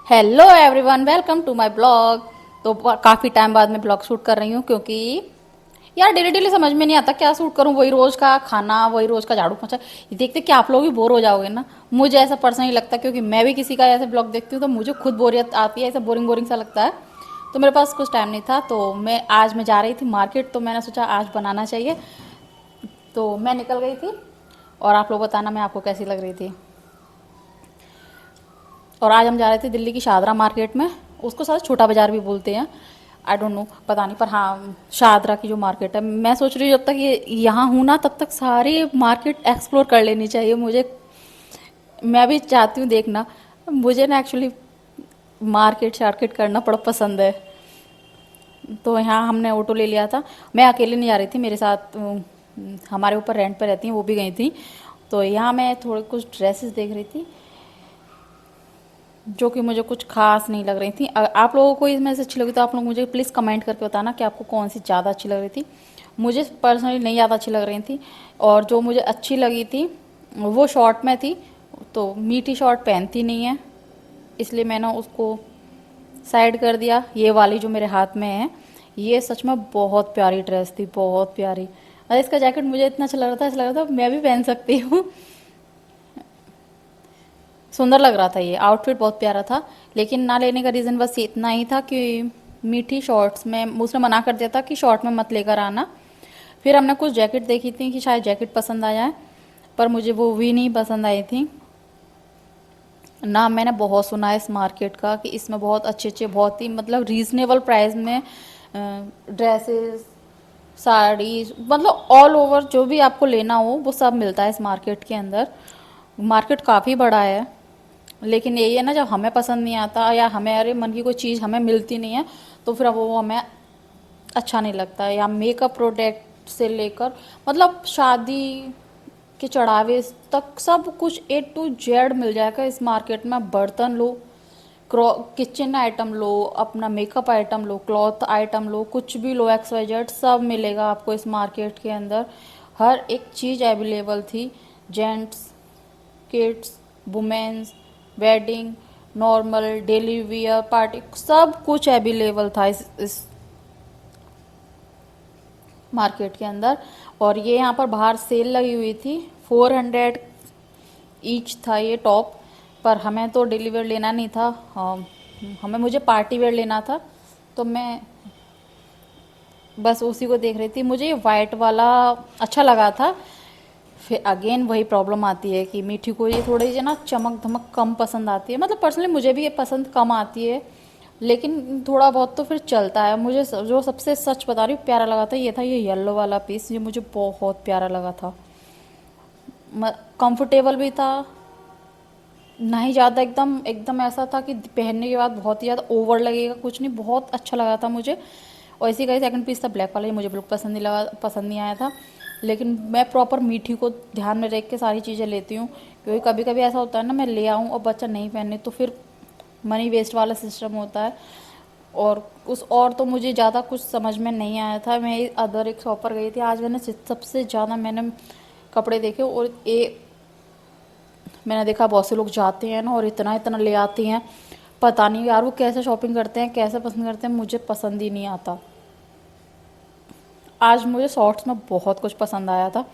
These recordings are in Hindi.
Hello everyone, welcome to my blog. तो काफ़ी टाइम बाद मैं ब्लॉग शूट कर रही हूँ क्योंकि यार डेली डेली समझ में नहीं आता क्या शूट करूँ। वही रोज़ का खाना, वही रोज़ का झाड़ू पोंछा, ये देखते कि आप लोग भी बोर हो जाओगे ना। मुझे ऐसा पर्सनली लगता है क्योंकि मैं भी किसी का ऐसे ब्लॉग देखती हूँ तो मुझे खुद बोरियत आती है, ऐसा बोरिंग बोरिंग सा लगता है। तो मेरे पास कुछ टाइम नहीं था तो मैं जा रही थी मार्केट, तो मैंने सोचा आज बनाना चाहिए। तो मैं निकल गई थी और आप लोग बताना मैं आपको कैसी लग रही थी। और आज हम जा रहे थे दिल्ली की शादरा मार्केट में। उसको शायद छोटा बाजार भी बोलते हैं, आई डोंट नो, पता नहीं, पर हाँ शादरा की जो मार्केट है, मैं सोच रही हूँ जब तक ये यहाँ हूँ ना तब तक सारी मार्केट एक्सप्लोर कर लेनी चाहिए मुझे। मैं भी चाहती हूँ देखना। मुझे ना एक्चुअली मार्केट शार्केट करना बड़ा पसंद है। तो यहाँ हमने ऑटो ले लिया था। मैं अकेले नहीं जा रही थी, मेरे साथ हमारे ऊपर रेंट पे रहती हैं, वो भी गई थी। तो यहाँ मैं थोड़े कुछ ड्रेसेस देख रही थी जो कि मुझे कुछ खास नहीं लग रही थी। आप लोगों को इसमें से अच्छी लगी तो आप लोग मुझे प्लीज़ कमेंट करके बताना कि आपको कौन सी ज़्यादा अच्छी लग रही थी। मुझे पर्सनली नहीं ज़्यादा अच्छी लग रही थी। और जो मुझे अच्छी लगी थी वो शॉर्ट में थी, तो मीठी शॉर्ट पहनती नहीं है, इसलिए मैंने उसको साइड कर दिया। ये वाली जो मेरे हाथ में है, ये सच में बहुत प्यारी ड्रेस थी, बहुत प्यारी। और इसका जैकेट मुझे इतना अच्छा लग रहा था, ऐसा लग रहा था मैं भी पहन सकती हूँ। सुंदर लग रहा था, ये आउटफिट बहुत प्यारा था। लेकिन ना लेने का रीज़न बस इतना ही था कि मीठी शॉर्ट्स में उसने मना कर दिया था कि शॉर्ट में मत लेकर आना। फिर हमने कुछ जैकेट देखी थी कि शायद जैकेट पसंद आ जाए, पर मुझे वो भी नहीं पसंद आई थी। नाम मैंने बहुत सुना है इस मार्केट का कि इसमें बहुत अच्छे अच्छे, बहुत ही मतलब रीजनेबल प्राइस में ड्रेसेस, साड़ी, मतलब ऑल ओवर जो भी आपको लेना हो वो सब मिलता है इस मार्केट के अंदर। मार्केट काफ़ी बड़ा है, लेकिन यही है ना, जब हमें पसंद नहीं आता या हमारे मन की कोई चीज़ हमें मिलती नहीं है तो फिर अब वो हमें अच्छा नहीं लगता है। या मेकअप प्रोडक्ट से लेकर मतलब शादी के चढ़ावे तक सब कुछ A to Z मिल जाएगा इस मार्केट में। बर्तन लो, किचन आइटम लो, अपना मेकअप आइटम लो, क्लॉथ आइटम लो, कुछ भी लो, XYZ सब मिलेगा आपको इस मार्केट के अंदर। हर एक चीज़ अवेलेबल थी। Gents, kids, womens, wedding, normal, daily wear, party, सब कुछ अवेलेबल था इस मार्केट के अंदर। और ये यहाँ पर बाहर सेल लगी हुई थी, 400 ईच था ये टॉप। पर हमें तो डेली वेयर लेना नहीं था, मुझे पार्टी वेयर लेना था। तो मैं बस उसी को देख रही थी, मुझे ये वाइट वाला अच्छा लगा था। फिर अगेन वही प्रॉब्लम आती है कि मीठी को ये थोड़ी सी ना चमक धमक कम पसंद आती है। मतलब पर्सनली मुझे भी ये पसंद कम आती है, लेकिन थोड़ा बहुत तो फिर चलता है। मुझे जो सबसे सच बता रही हूँ प्यारा लगा था, ये था ये येलो वाला पीस, ये मुझे बहुत प्यारा लगा था। कंफर्टेबल भी था, ना ही ज़्यादा एकदम एकदम ऐसा था कि पहनने के बाद बहुत ही ज़्यादा ओवर लगेगा, कुछ नहीं, बहुत अच्छा लगा था मुझे। और इसी का ही सेकंड पीस था ब्लैक वाला, ये मुझे बिल्कुल पसंद नहीं लगा, पसंद नहीं आया था। लेकिन मैं प्रॉपर मीठी को ध्यान में रख के सारी चीज़ें लेती हूँ, क्योंकि कभी कभी ऐसा होता है ना, मैं ले आऊँ और बच्चा नहीं पहने तो फिर मनी वेस्ट वाला सिस्टम होता है। और तो मुझे ज़्यादा कुछ समझ में नहीं आया था। मैं अदर एक शॉप पर गई थी आज, मैंने सबसे ज़्यादा मैंने कपड़े देखे। और मैंने देखा बहुत से लोग जाते हैं ना और इतना इतना ले आते हैं, पता नहीं यार वो कैसे शॉपिंग करते हैं, कैसे पसंद करते हैं, मुझे पसंद ही नहीं आता। आज मुझे शॉर्ट्स में बहुत कुछ पसंद आया था,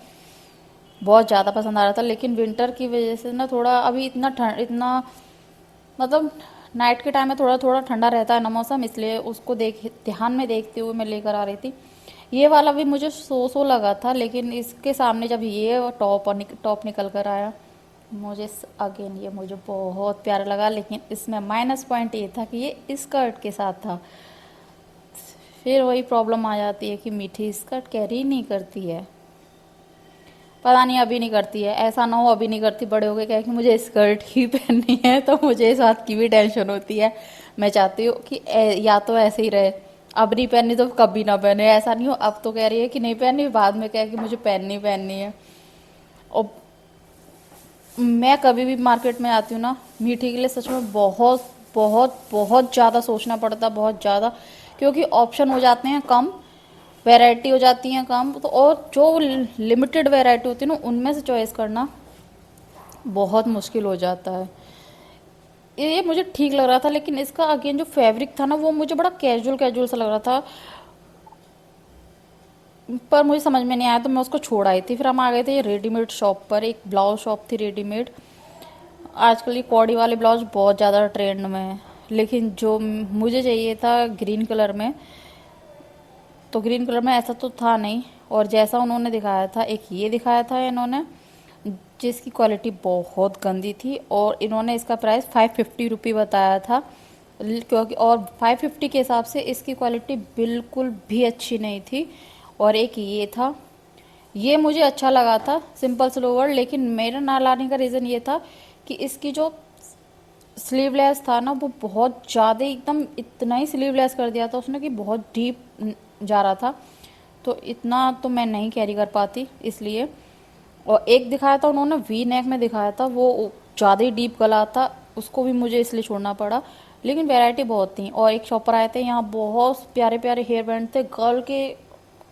बहुत ज़्यादा पसंद आ रहा था। लेकिन विंटर की वजह से ना थोड़ा अभी इतना ठंड, इतना मतलब नाइट के टाइम में थोड़ा थोड़ा ठंडा रहता है ना मौसम, इसलिए उसको ध्यान में देखते हुए मैं लेकर आ रही थी। ये वाला भी मुझे सो लगा था, लेकिन इसके सामने जब ये टॉप निकल कर आया, मुझे अगेन ये मुझे बहुत प्यारा लगा। लेकिन इसमें माइनस पॉइंट ये था कि ये स्कर्ट के साथ था। फिर वही प्रॉब्लम आ जाती है कि मीठी स्कर्ट कैरी नहीं करती है। पता नहीं अभी नहीं करती है, ऐसा ना हो अभी नहीं करती, बड़े हो गए क्या कि मुझे स्कर्ट ही पहननी है तो मुझे इस बात की भी टेंशन होती है। मैं चाहती हूँ कि या तो ऐसे ही रहे, अब नहीं पहननी तो कभी ना पहने, ऐसा नहीं हो अब तो कह रही है कि नहीं पहननी, बाद में कह कि मुझे पहननी पहननी है। और मैं कभी भी मार्केट में आती हूँ ना, मीठी के लिए सच में बहुत बहुत बहुत ज़्यादा सोचना पड़ता है, बहुत ज़्यादा, क्योंकि ऑप्शन हो जाते हैं कम, वैरायटी हो जाती है कम। तो और जो लिमिटेड वैरायटी होती है ना, उनमें से चॉइस करना बहुत मुश्किल हो जाता है। ये मुझे ठीक लग रहा था, लेकिन इसका अगेन जो फैब्रिक था ना वो मुझे बड़ा कैजुअल कैजुअल सा लग रहा था, पर मुझे समझ में नहीं आया तो मैं उसको छोड़ आई थी। फिर हम आ गए थे ये रेडीमेड शॉप पर, एक ब्लाउज शॉप थी रेडीमेड। आजकल ये कॉडी वाले ब्लाउज बहुत ज़्यादा ट्रेंड में है, लेकिन जो मुझे चाहिए था ग्रीन कलर में, तो ग्रीन कलर में ऐसा तो था नहीं। और जैसा उन्होंने दिखाया था, एक ये दिखाया था इन्होंने, जिसकी क्वालिटी बहुत गंदी थी, और इन्होंने इसका प्राइस 550 रुपी बताया था, क्योंकि और 550 के हिसाब से इसकी क्वालिटी बिल्कुल भी अच्छी नहीं थी। और एक ये था, ये मुझे अच्छा लगा था, सिंपल स्लोवर, लेकिन मेरा ना लाने का रीज़न ये था कि इसकी जो स्लीवलेस था ना वो बहुत ज़्यादा, एकदम इतना ही स्लीवलेस कर दिया था उसने कि बहुत डीप जा रहा था, तो इतना तो मैं नहीं कैरी कर पाती इसलिए। और एक दिखाया था उन्होंने वी नेक में दिखाया था, वो ज़्यादा ही डीप गला था, उसको भी मुझे इसलिए छोड़ना पड़ा। लेकिन वैरायटी बहुत थी, और एक शॉपर आए थे यहाँ, बहुत प्यारे प्यारे हेयर बैंड थे गर्ल के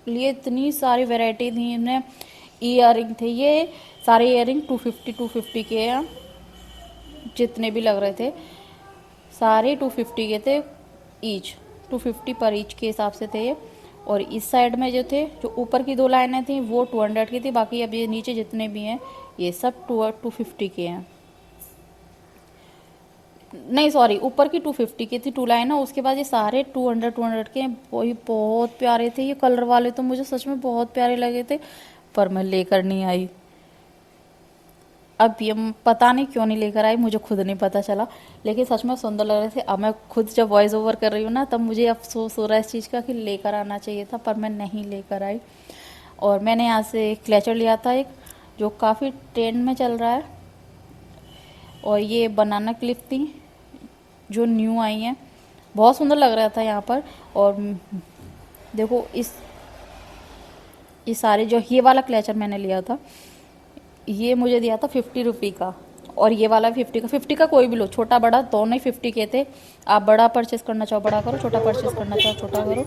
लिए, इतनी सारी वैरायटी थी इन्हें। ईयर थे ये सारे, ईयर 250 के हैं, जितने भी लग रहे थे सारे 250 के थे ईच, 250 पर ईच के हिसाब से थे ये। और इस साइड में जो थे, जो ऊपर की दो लाइनें थी वो 200 की थी, बाकी अब ये नीचे जितने भी हैं ये सब 250 के हैं। नहीं सॉरी, ऊपर की 250 की थी टू लाइन है, उसके बाद ये सारे 200 के हैं। वही बहुत प्यारे थे, ये कलर वाले तो मुझे सच में बहुत प्यारे लगे थे, पर मैं लेकर नहीं आई। अब ये पता नहीं क्यों नहीं लेकर आई, मुझे खुद नहीं पता चला, लेकिन सच में सुंदर लग रहे थे। अब मैं खुद जब वॉइस ओवर कर रही हूँ ना, तब मुझे अफसोस हो रहा है इस चीज़ का कि लेकर आना चाहिए था, पर मैं नहीं लेकर आई। और मैंने यहाँ से क्लेचर लिया था एक, जो काफ़ी ट्रेंड में चल रहा है, और ये बनाना क्लिप थी जो न्यू आई हैं, बहुत सुंदर लग रहा था यहाँ पर। और देखो इस सारे जो ये वाला क्लेचर मैंने लिया था, ये मुझे दिया था 50 रुपी का, और ये वाला 50 का कोई भी लो, छोटा बड़ा दोनों ही 50 के थे। आप बड़ा परचेस करना चाहो बड़ा करो, छोटा परचेस करना चाहो छोटा करो।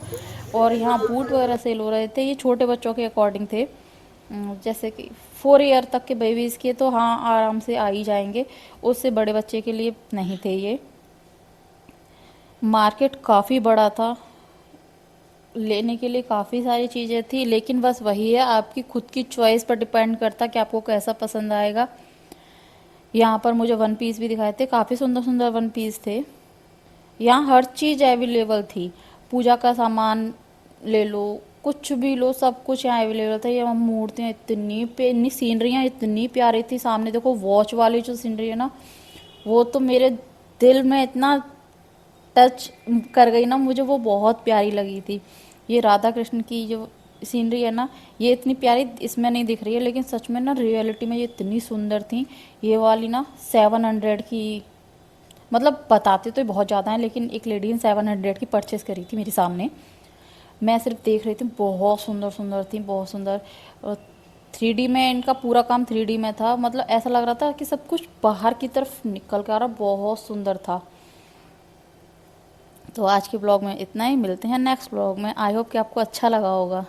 और यहाँ बूट वगैरह सेल हो रहे थे, ये छोटे बच्चों के अकॉर्डिंग थे, जैसे कि 4 ईयर तक के बेबीज़ के तो हाँ आराम से आ ही जाएंगे, उससे बड़े बच्चे के लिए नहीं थे ये। मार्केट काफ़ी बड़ा था, लेने के लिए काफ़ी सारी चीज़ें थी, लेकिन बस वही है, आपकी खुद की चॉइस पर डिपेंड करता कि आपको कैसा पसंद आएगा। यहाँ पर मुझे वन पीस भी दिखाए थे, काफ़ी सुंदर सुंदर वन पीस थे। यहाँ हर चीज़ अवेलेबल थी, पूजा का सामान ले लो, कुछ भी लो, सब कुछ यहाँ अवेलेबल था। ये मूर्तियाँ इतनी सीनरियाँ इतनी प्यारी थी। सामने देखो वॉच वाली जो सीनरी है ना, वो तो मेरे दिल में इतना टच कर गई ना, मुझे वो बहुत प्यारी लगी थी। ये राधा कृष्ण की जो सीनरी है ना, ये इतनी प्यारी इसमें नहीं दिख रही है, लेकिन सच में ना रियलिटी में ये इतनी सुंदर थी। ये वाली ना 700 की, मतलब बताते तो बहुत ज़्यादा है, लेकिन एक लेडी ने 700 की परचेस करी थी मेरे सामने, मैं सिर्फ देख रही थी। बहुत सुंदर सुंदर थी, बहुत सुंदर। 3D में इनका पूरा काम 3D में था, मतलब ऐसा लग रहा था कि सब कुछ बाहर की तरफ निकल के आ रहा, बहुत सुंदर था। तो आज के ब्लॉग में इतना ही, मिलते हैं नेक्स्ट ब्लॉग में। आई होप कि आपको अच्छा लगा होगा।